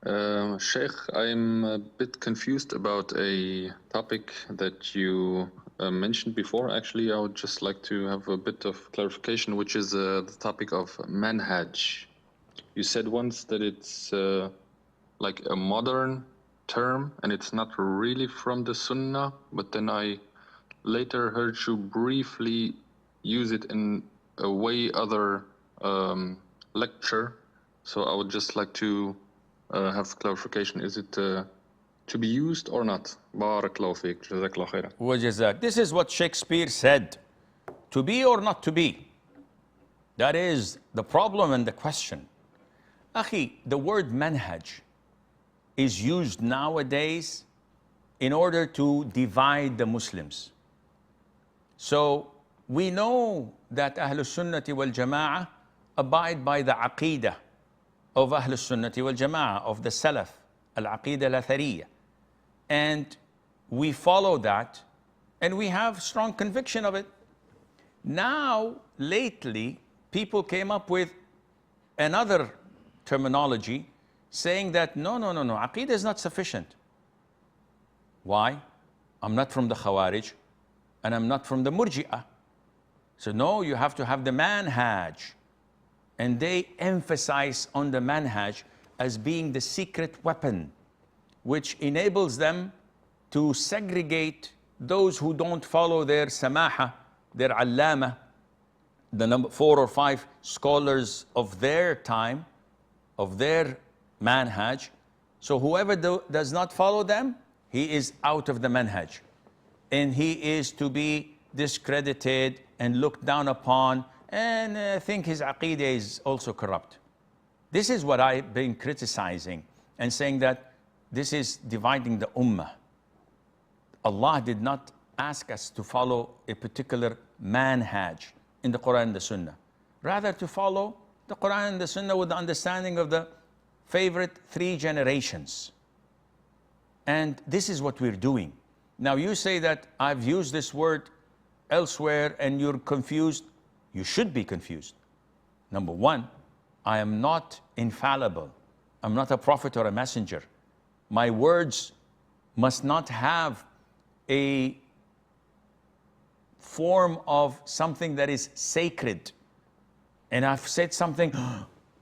Sheikh, I'm a bit confused about a topic that you mentioned before. Actually, I would just like to have a bit of clarification, which is the topic of Manhaj. You said once that it's like a modern term and it's not really from the Sunnah, but then I later heard you briefly use it in a way other lecture. So I would just like to have clarification. Is it to be used or not? Barakallahu feek. Jazakallah khairan. Wajazak. This is what Shakespeare said. To be or not to be? That is the problem and the question. Akhi, the word manhaj is used nowadays in order to divide the Muslims. So we know that Ahlul Sunnati wal Jama'ah abide by the Aqidah of Ahlul Sunnati wal Jama'ah, of the Salaf, Al-Aqidah Al-Athariyah. And we follow that, and we have strong conviction of it. Now, lately, people came up with another terminology saying that no, Aqidah is not sufficient. Why? I'm not from the Khawarij, and I'm not from the Murji'ah. So no, you have to have the Manhaj. And they emphasize on the Manhaj as being the secret weapon, which enables them to segregate those who don't follow their Samaha, their Allama, the 4 or 5 scholars of their time, of their Manhaj. So whoever does not follow them, he is out of the Manhaj. And he is to be discredited and looked down upon, and I think his Aqeedah is also corrupt. This is what I've been criticizing and saying that this is dividing the Ummah. Allah did not ask us to follow a particular manhaj in the Quran and the Sunnah. Rather to follow the Quran and the Sunnah with the understanding of the favorite 3 generations. And this is what we're doing. Now you say that I've used this word elsewhere and you're confused. You should be confused. Number one, I am not infallible. I'm not a prophet or a messenger. My words must not have a form of something that is sacred. And I've said something,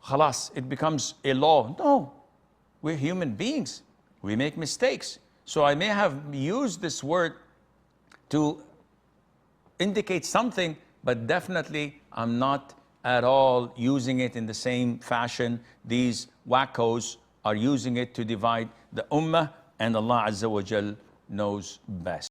khalas, it becomes a law. No, we're human beings. We make mistakes. So I may have used this word to indicate something, but definitely I'm not at all using it in the same fashion. These wackos are using it to divide the ummah, and Allah Azza wa Jal knows best.